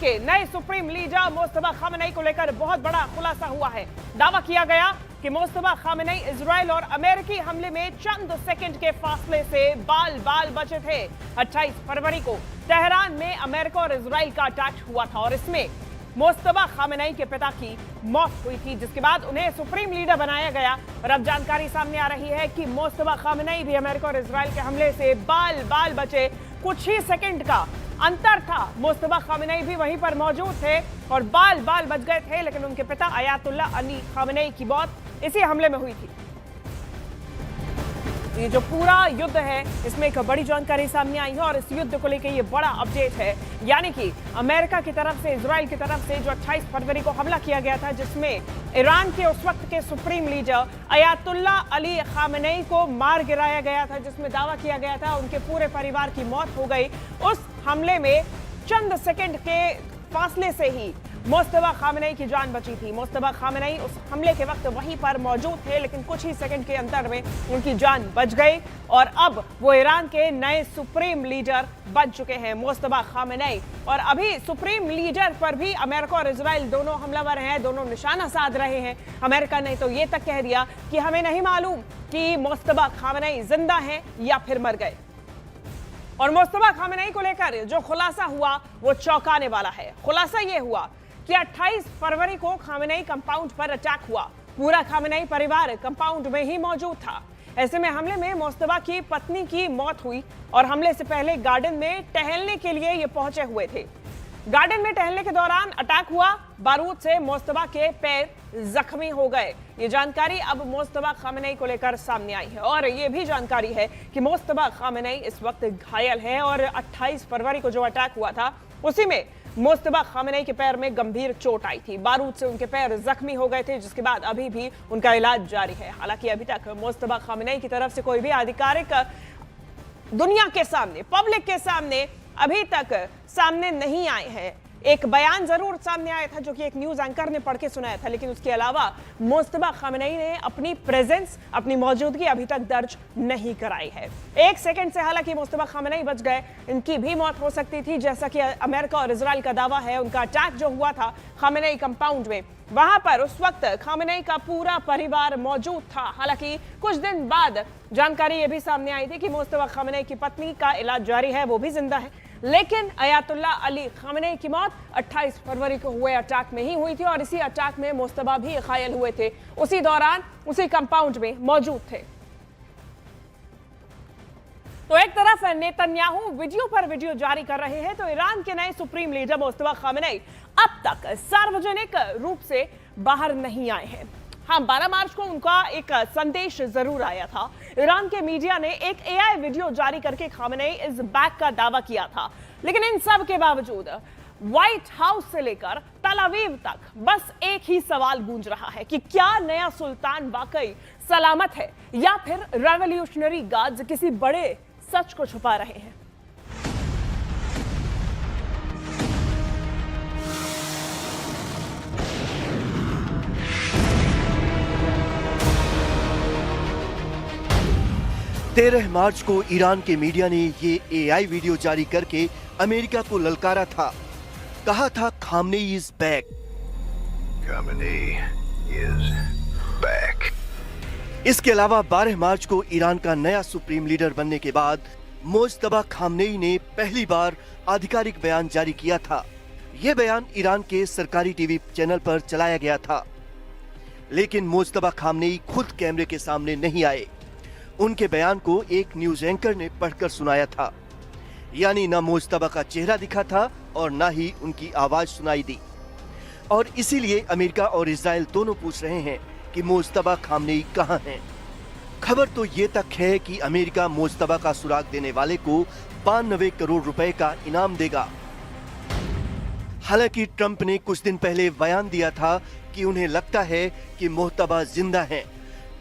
के नए supreme leader Mustafa Khamenei को लेकर बहुत बड़ा खुलासा हुआ है। दावा किया गया कि मुस्तफा खामेनेई इजराइल और अमेरिकी हमले में चंद सेकंड के फासले से बाल बाल बचे थे। 28 फरवरी को तेहरान में अमेरिका और इजराइल का अटैक हुआ था और इसमें मुस्तफा खामेनेई के पिता की मौत हुई थी, जिसके बाद उन्हें सुप्रीम लीडर बनाया गया। और अब जानकारी सामने आ रही है कि मुस्तफा खामेनेई भी अमेरिका और इजराइल के हमले से बाल बाल बचे। कुछ ही सेकंड का अंतर था, मुस्तफा खामेनेई भी वहीं पर मौजूद थे और बाल बाल बच गए थे, लेकिन उनके पिता अयातुल्ला अली खामेनेई की मौत इसी हमले में हुई थी। ये जो पूरा युद्ध है इसमें एक बड़ी जानकारी सामने आई है और इस युद्ध को लेकर ये बड़ा अपडेट है, यानी कि अमेरिका की तरफ से इजराइल की तरफ से जो 28 फरवरी को हमला किया गया था, जिसमें ईरान के उस वक्त के supreme leader Ayatollah Ali Khamenei को मार गिराया गया था, जिसमें दावा किया गया था उनके पूरे परिवार की मौत हो गई। उस हमले में चंद सेकंड के फासले से ही मुस्तफा खामेनेई की जान बची थी। मुस्तफा खामेनेई उस हमले के वक्त वहीं पर मौजूद थे, लेकिन कुछ ही सेकंड के अंतर में उनकी जान बच गई और अब वो ईरान के नए सुप्रीम लीडर बन चुके हैं मुस्तफा खामेनेई। और अभी सुप्रीम लीडर पर भी अमेरिका और इजराइल दोनों हमलावर हैं, दोनों निशाना साध रहे हैं। अमेरिका ने तो ये तक कह दिया कि हमें नहीं मालूम कि मुस्तफा खामेनेई जिंदा हैं या फिर मर गए। और मुस्तफा खामेनेई को लेकर जो खुलासा हुआ वो चौंकाने वाला है। खुलासा ये हुआ कि 28 फरवरी को खामेनेई कंपाउंड पर अटैक हुआ। पूरा खामेनेई परिवार कंपाउंड में ही मौजूद था। ऐसे में हमले में मुस्तफा की पत्नी की मौत हुई और हमले से पहले गार्डन में टहलने के लिए ये पहुंचे हुए थे। गार्डन में टहलने के दौरान अटैक हुआ, बारूद से मुस्तफा के पैर जख्मी हो गए। ये जानकारी अब मुस्तफा खामेनेई को लेकर सामने आई है और ये भी जानकारी है कि मुस्तफा खामेनेई इस वक्त घायल है और 28 फरवरी को जो अटैक हुआ था उसी में मुस्तफा खामेनेई के पैर में गंभीर चोट आई थी। बारूद से उनके पैर जख्मी हो गए थे, जिसके बाद अभी भी उनका इलाज जारी है। हालांकि अभी तक मुस्तफा खामेनेई की तरफ से कोई भी आधिकारिक दुनिया के सामने, पब्लिक के सामने अभी तक सामने नहीं आए हैं। एक बयान जरूर सामने आया था जो कि एक न्यूज एंकर ने पढ़ के सुनाया था, लेकिन उसके अलावा मुस्तफा खामेनेई ने अपनी प्रेजेंस, अपनी मौजूदगी अभी तक दर्ज नहीं कराई है। एक सेकंड से हालांकि मुस्तफा खामेनेई बच गए, इनकी भी मौत हो सकती थी, जैसा कि अमेरिका और इजराइल का दावा है। उनका अटैक जो हुआ था खामेनेई कंपाउंड में, वहां पर उस वक्त खामेनेई का पूरा परिवार मौजूद था। हालांकि कुछ दिन बाद जानकारी यह भी सामने आई थी कि मुस्तफा खामेनेई की पत्नी का इलाज जारी है, वो भी जिंदा है, लेकिन अयातुल्ला अली खामेनेई की मौत 28 फरवरी को हुए अटैक में ही हुई थी और इसी अटैक में मुस्तफा भी घायल हुए थे, उसी दौरान उसी कंपाउंड में मौजूद थे। तो एक तरफ नेतन्याहू वीडियो पर वीडियो जारी कर रहे हैं, तो ईरान के नए सुप्रीम लीडर मुस्तफा खामेनेई अब तक सार्वजनिक रूप से बाहर नहीं आए हैं। हाँ, 12 मार्च को उनका एक संदेश जरूर आया था। ईरान के मीडिया ने एक एआई वीडियो जारी करके खामेनेई इज बैक का दावा किया था, लेकिन इन सब के बावजूद व्हाइट हाउस से लेकर तल अवीव तक बस एक ही सवाल गूंज रहा है कि क्या नया सुल्तान वाकई सलामत है या फिर रेवोल्यूशनरी गार्ड्स किसी बड़े सच को छुपा रहे हैं। तेरह मार्च को ईरान के मीडिया ने ये एआई वीडियो जारी करके अमेरिका को ललकारा था। कहा था Khamenei is back. Khamenei is back. इसके अलावा 12 मार्च को ईरान का नया सुप्रीम लीडर बनने के बाद मुस्तफा खामेनेई ने पहली बार आधिकारिक बयान जारी किया था। यह बयान ईरान के सरकारी टीवी चैनल पर चलाया गया था, लेकिन मुस्तफा खामेनेई खुद कैमरे के सामने नहीं आए। उनके बयान को एक न्यूज एंकर ने पढ़कर सुनाया था, यानी ना मुस्तफा का चेहरा दिखा था और ना ही उनकी आवाज सुनाई दी। और इसीलिए अमेरिका और इजराइल दोनों पूछ रहे हैं कि मुस्तफा खामेनेई कहां हैं। खबर तो ये तक है कि अमेरिका मुस्तफा का सुराग देने वाले को 92 करोड़ रुपए का इनाम देगा। हालांकि ट्रंप ने कुछ दिन पहले बयान दिया था कि उन्हें लगता है कि मुस्तफा जिंदा हैं।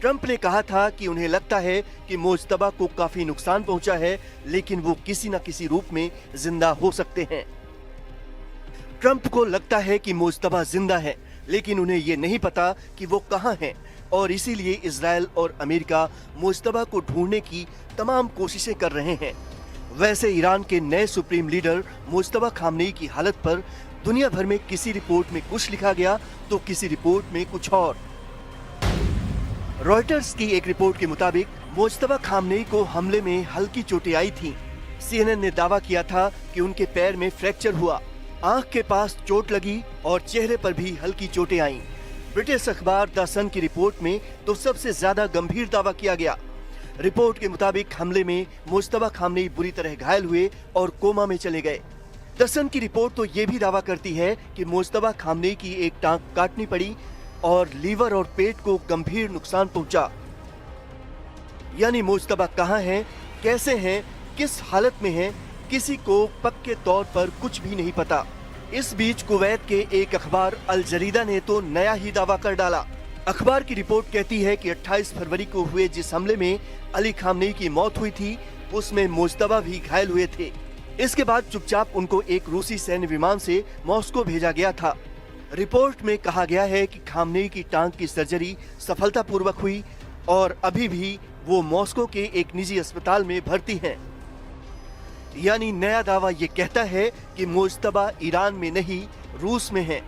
ट्रंप ने कहा था कि उन्हें लगता है कि मुस्तफा को काफी नुकसान पहुंचा है, लेकिन वो किसी न किसी रूप में जिंदा हो सकते हैं। ट्रंप को लगता है कि मुस्तफा जिंदा है, लेकिन उन्हें ये नहीं पता कि वो कहां हैं और इसीलिए इजराइल और अमेरिका मुस्तफा को ढूंढने की तमाम कोशिशें कर रहे हैं। वैसे ईरान के नए सुप्रीम लीडर मुस्तफा खामेनेई की हालत पर दुनिया भर में किसी रिपोर्ट में कुछ लिखा गया तो किसी रिपोर्ट में कुछ और। रॉयटर्स की एक रिपोर्ट के मुताबिक मुज्तबा खामनेई को हमले में हल्की चोटें आई थीं। CNN ने दावा किया था कि उनके पैर में फ्रैक्चर हुआ, आंख के पास चोट लगी और चेहरे पर भी हल्की चोटें आईं। ब्रिटिश अखबार द सन की रिपोर्ट में तो सबसे ज्यादा गंभीर दावा किया गया। रिपोर्ट के मुताबिक हमले में मुज्तबा खामनेई बुरी तरह घायल हुए और कोमा में चले गए। द सन की रिपोर्ट तो ये भी दावा करती है कि मुज्तबा खामनेई की एक टांग काटनी पड़ी और लीवर और पेट को गंभीर नुकसान पहुंचा। यानी मुज्तबा कहां हैं, कैसे हैं, किस हालत में हैं, किसी को पक्के तौर पर कुछ भी नहीं पता। इस बीच कुवैत के एक अखबार अल जरीदा ने तो नया ही दावा कर डाला। अखबार की रिपोर्ट कहती है कि 28 फरवरी को हुए जिस हमले में अली खामनेई की मौत हुई थी, उसमें मुज्तबा भी घायल हुए थे। इसके बाद चुपचाप उनको एक रूसी सैन्य विमान से मॉस्को भेजा गया था। रिपोर्ट में कहा गया है कि खामनेई की टांग की सर्जरी सफलतापूर्वक हुई और अभी भी वो मॉस्को के एक निजी अस्पताल में भर्ती हैं। यानी नया दावा ये कहता है कि मुज्तबा ईरान में नहीं, रूस में है।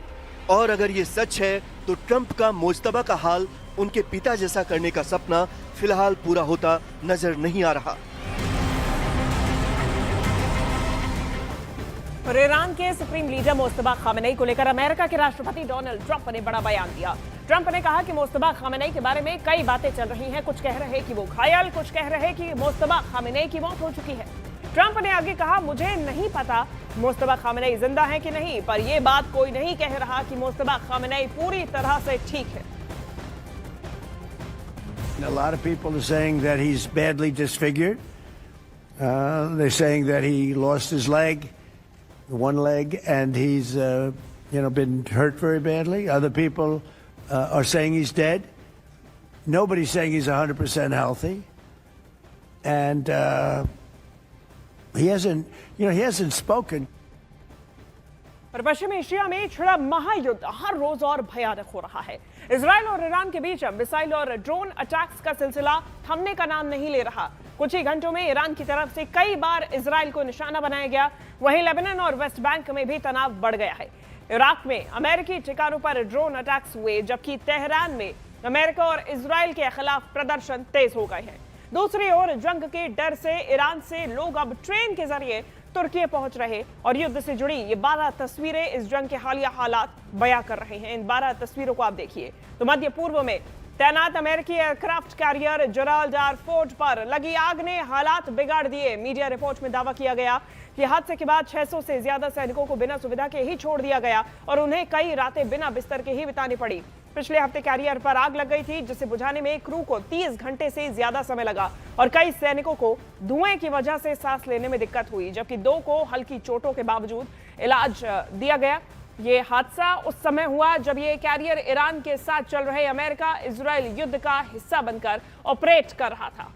और अगर ये सच है तो ट्रंप का मुज्तबा का हाल उनके पिता जैसा करने का सपना फिलहाल पूरा होता नजर नहीं आ रहा। और ईरान के सुप्रीम लीडर मुज्तबा खामेनेई को लेकर अमेरिका के राष्ट्रपति डोनाल्ड ट्रंप ने बड़ा बयान दिया। ट्रंप ने कहा कि मुज्तबा खामेनेई के बारे में कई बातें चल रही हैं। कुछ कह रहे हैं कि वो घायल, कुछ कह रहे हैं कि मुज्तबा खामेनेई की मौत हो चुकी है। ट्रंप ने आगे कहा, मुझे नहीं पता मुज्तबा खामेनेई जिंदा है कि नहीं, पर यह बात कोई नहीं कह रहा कि मुज्तबा खामेनेई पूरी तरह से ठीक है। A lot of people are saying that he's badly disfigured. They're saying that he lost his leg, one leg, and he's been hurt very badly. Other people are saying he's dead. Nobody's saying he's 100% healthy, and he hasn't spoken. और पश्चिमी Asia में छिड़ा महायुद्ध हर रोज और भयानक हो रहा है। Israel और ईरान के बीच मिसाइल और ड्रोन अटैक्स का सिलसिला थमने का नाम नहीं ले रहा। कुछ ही घंटों में ईरान की तरफ से कई बार इजराइल को निशाना बनाया गया। वहीं लेबनान और वेस्ट बैंक में भी तनाव बढ़ गया है। इराक में अमेरिकी ठिकानों पर ड्रोन अटैक्स हुए, जबकि तेहरान में अमेरिका और इजराइल के खिलाफ प्रदर्शन तेज हो गए हैं। दूसरी ओर जंग के डर से ईरान से लोग अब ट्रेन के जरिए तुर्की पहुंच रहे और युद्ध से जुड़ी ये 12 तस्वीरें इस जंग के हालिया हालात बयां कर रहे हैं। इन 12 तस्वीरों को आप देखिए तो मध्य पूर्व में तैनात अमेरिकी एयरक्राफ्ट कैरियर जलालदार फोर्ट पर लगी आग ने हालात बिगाड़ दिए। मीडिया रिपोर्ट में दावा किया गया कि हादसे के बाद 600 से ज्यादा सैनिकों को बिना सुविधा के ही छोड़ दिया गया और उन्हें कई रातें बिना बिस्तर के ही बितानी पड़ी। पिछले हफ्ते कैरियर पर आग लग गई थी, जिसे बुझाने में क्रू को 30 घंटे से ज्यादा समय लगा और कई सैनिकों को धुएं की वजह से सांस लेने में दिक्कत हुई, जबकि 2 को हल्की चोटों के बावजूद इलाज दिया गया। ये हादसा उस समय हुआ जब ये कैरियर ईरान के साथ चल रहे अमेरिका इजराइल युद्ध का हिस्सा बनकर ऑपरेट कर रहा था।